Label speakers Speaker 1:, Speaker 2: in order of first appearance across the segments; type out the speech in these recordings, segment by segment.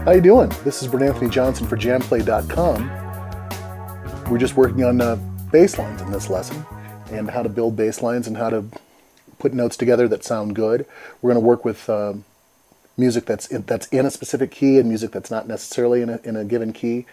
Speaker 1: How you doing? This is Brent-Anthony Johnson for JamPlay.com. We're just working on bass lines in this lesson and how to build bass lines and how to put notes together that sound good. We're going to work with music that's in a specific key and music that's not necessarily in a given key.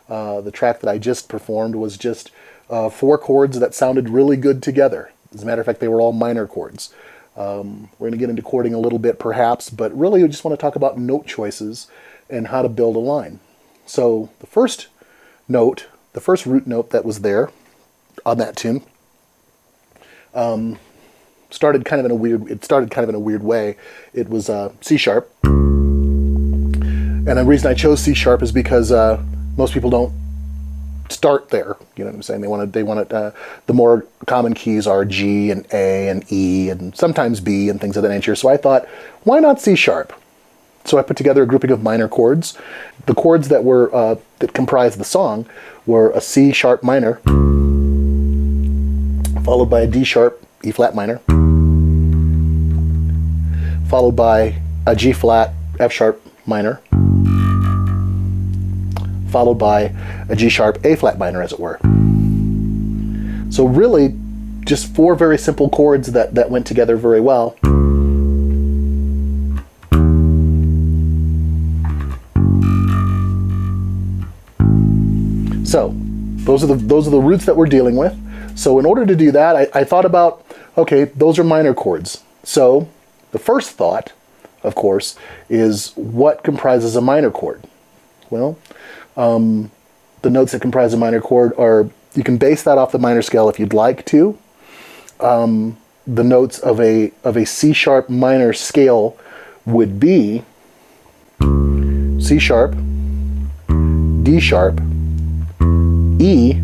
Speaker 1: The track that I just performed was just 4 chords that sounded really good together. As a matter of fact, they were all minor chords. We're going to get into chording a little bit perhaps, but really we just want to talk about note choices and how to build a line. So the first note, the first root note that was there on that tune, started kind of in a weird way. It was C sharp, and the reason I chose C sharp is because most people don't start there. You know what I'm saying? They want it. The more common keys are G and A and E and sometimes B and things of that nature. So I thought, why not C sharp? So I put together a grouping of minor chords. The chords that were that comprised the song were a C sharp minor, followed by a D sharp E flat minor, followed by a G flat F sharp minor, followed by a G sharp A flat minor, as it were. So really, just 4 very simple chords that went together very well. So those are the roots that we're dealing with. So in order to do that, I thought about, okay, those are minor chords. So the first thought, of course, is what comprises a minor chord? Well, the notes that comprise a minor chord are, you can base that off the minor scale if you'd like to. The notes of a C sharp minor scale would be C sharp, D sharp, E,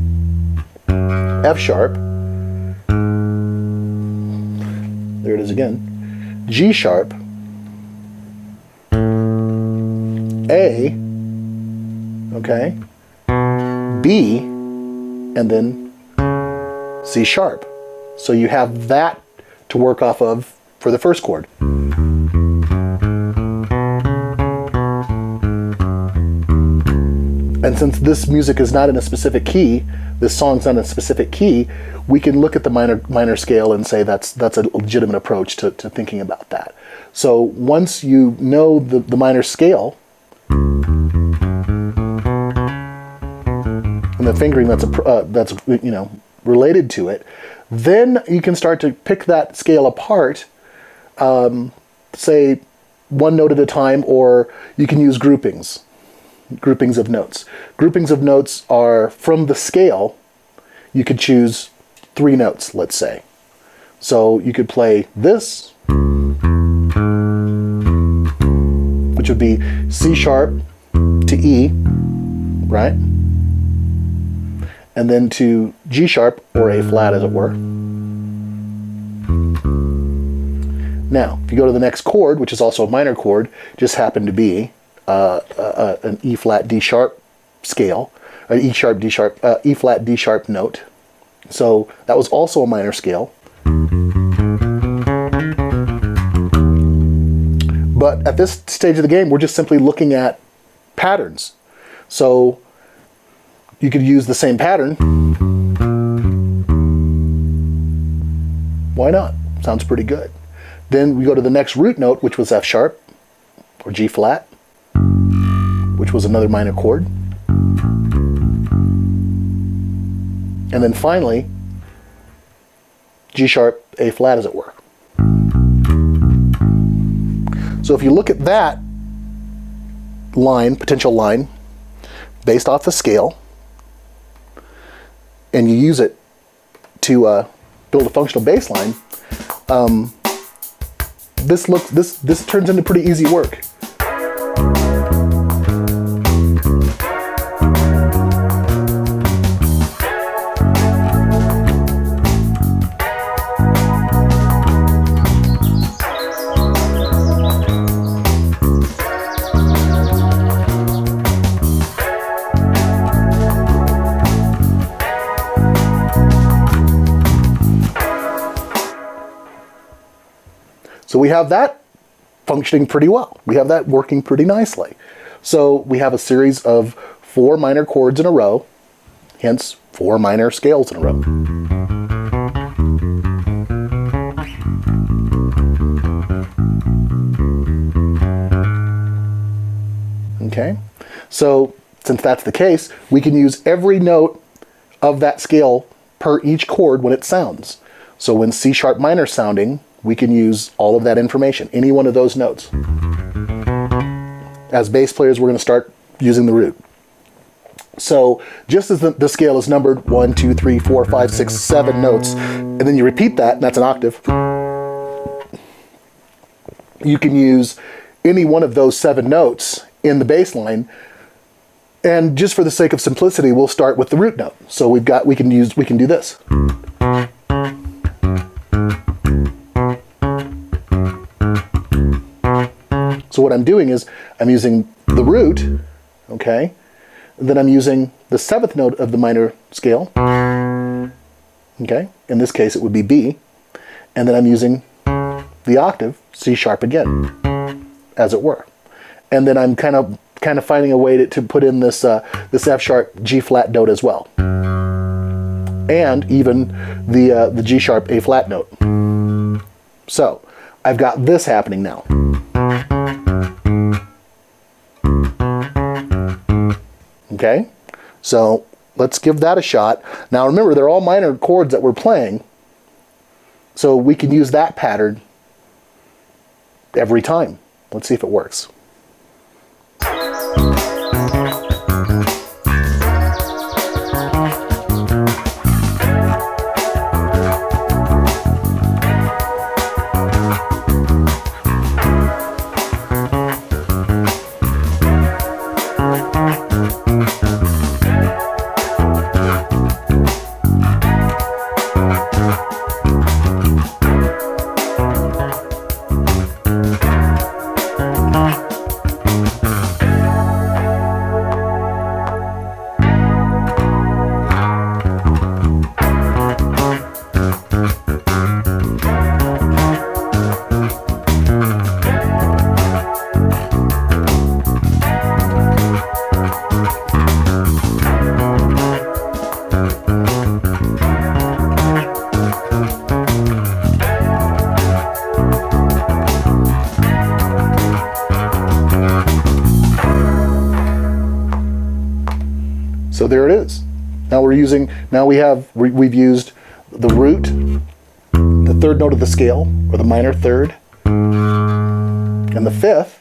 Speaker 1: F sharp, there it is again, G sharp, A, okay, B, and then C sharp. So you have that to work off of for the first chord. And since this music is not in a specific key, this song's not in a specific key, we can look at the minor scale and say that's a legitimate approach to thinking about that. So once you know the minor scale and the fingering that's related to it, then you can start to pick that scale apart, say one note at a time, or you can use groupings of notes. Groupings of notes are from the scale. You could choose 3 notes, let's say. So you could play this, which would be C sharp to E, right? And then to G sharp or A flat, as it were. Now, if you go to the next chord, which is also a minor chord, just happened to be an E flat D sharp scale, an E sharp D sharp, E flat D sharp note. So that was also a minor scale. But at this stage of the game, we're just simply looking at patterns. So you could use the same pattern. Why not? Sounds pretty good. Then we go to the next root note, which was F sharp or G flat, which was another minor chord. And then finally, G sharp, A flat, as it were. So if you look at that line, potential line, based off the scale, and you use it to build a functional bass line, this turns into pretty easy work. So we have that functioning pretty well. We have that working pretty nicely. So we have a series of 4 minor chords in a row, hence 4 minor scales in a row. Okay, so since that's the case, we can use every note of that scale per each chord when it sounds. So when C sharp minor sounding, we can use all of that information, any one of those notes. As bass players, we're going to start using the root. So just as the scale is numbered 1, 2, 3, 4, 5, 6, 7 notes, and then you repeat that, and that's an octave, you can use any one of those 7 notes in the bass line. And just for the sake of simplicity, we'll start with the root note. So we can do this. So what I'm doing is I'm using the root, okay? And then I'm using the 7th note of the minor scale, okay? In this case, it would be B. And then I'm using the octave, C sharp again, as it were. And then I'm kind of finding a way to put in this F sharp G flat note as well, and even the G sharp A flat note. So I've got this happening now. Okay, so let's give that a shot. Now remember, they're all minor chords that we're playing, so we can use that pattern every time. Let's see if it works. So there it is. Now we've used the root, the 3rd note of the scale, or the minor 3rd, and the 5th,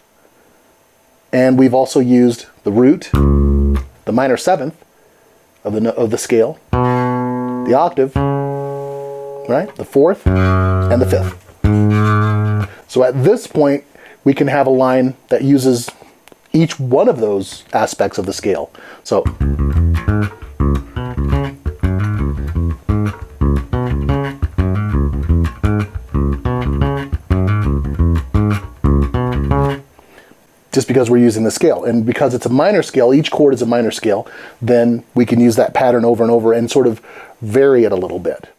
Speaker 1: and we've also used the root, the minor 7th of the scale, the octave, right, the 4th, and the 5th. So at this point, we can have a line that uses each one of those aspects of the scale. So just because we're using the scale, and because it's a minor scale, each chord is a minor scale, then we can use that pattern over and over and sort of vary it a little bit.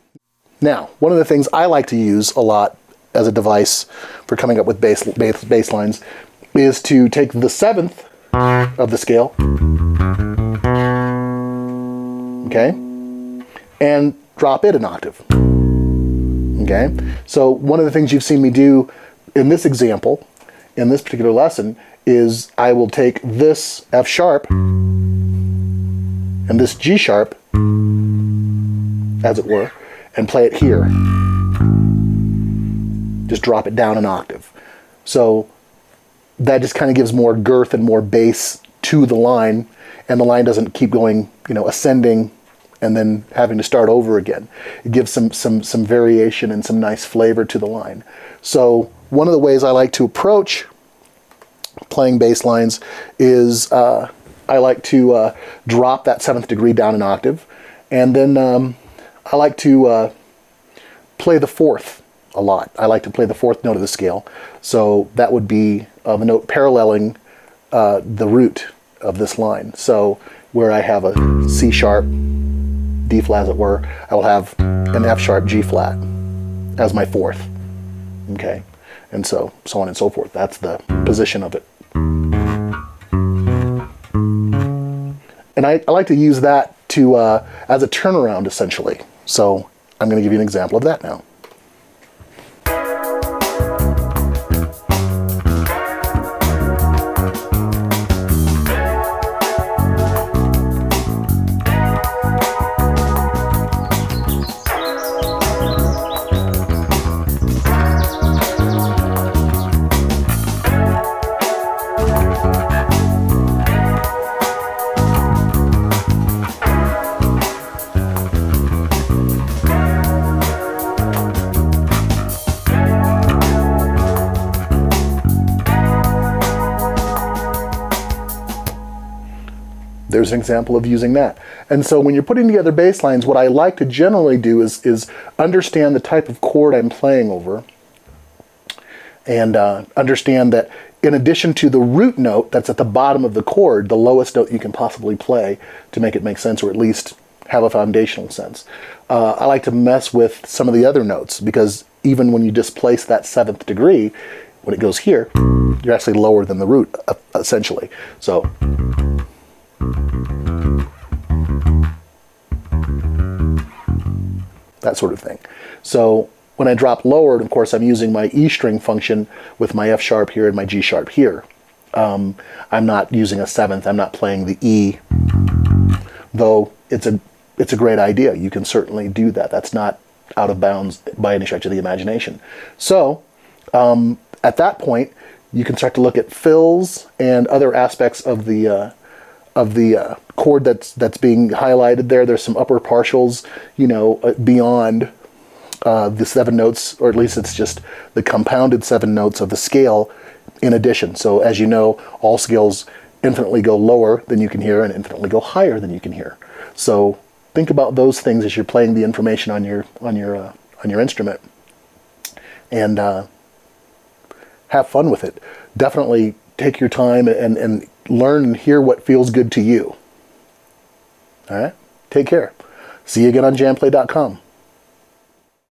Speaker 1: Now, one of the things I like to use a lot as a device for coming up with bass lines is to take the 7th of the scale, okay, and drop it an octave, okay? So one of the things you've seen me do in this example, in this particular lesson, is I will take this F sharp and this G sharp, as it were, and play it here. Just drop it down an octave. So that just kind of gives more girth and more bass to the line, and the line doesn't keep going, ascending and then having to start over again. It gives some variation and some nice flavor to the line. So one of the ways I like to approach playing bass lines is I like to drop that 7th degree down an octave, and then I like to play the 4th a lot. I like to play the 4th note of the scale. So that would be a note paralleling the root of this line. So where I have a C sharp, D flat as it were, I will have an F sharp, G flat as my 4th. Okay. and so on and so forth. That's the position of it. And I like to use that to as a turnaround, essentially. So I'm going to give you an example of that now. There's an example of using that. And so when you're putting together bass lines, what I like to generally do is understand the type of chord I'm playing over, and understand that in addition to the root note that's at the bottom of the chord, the lowest note you can possibly play to make it make sense, or at least have a foundational sense. I like to mess with some of the other notes, because even when you displace that 7th degree, when it goes here, you're actually lower than the root, essentially. So that sort of thing. So when I drop lower, of course, I'm using my E string function with my F sharp here and my G sharp here. I'm not using a 7th. I'm not playing the E, though it's a great idea. You can certainly do that. That's not out of bounds by any stretch of the imagination. So at that point, you can start to look at fills and other aspects of the chord that's being highlighted there. There's some upper partials, you know, beyond the 7 notes, or at least it's just the compounded 7 notes of the scale in addition. So as you know, all scales infinitely go lower than you can hear and infinitely go higher than you can hear. So think about those things as you're playing the information on your instrument, and have fun with it. Definitely take your time and learn and hear what feels good to you. All right? Take care. See you again on JamPlay.com.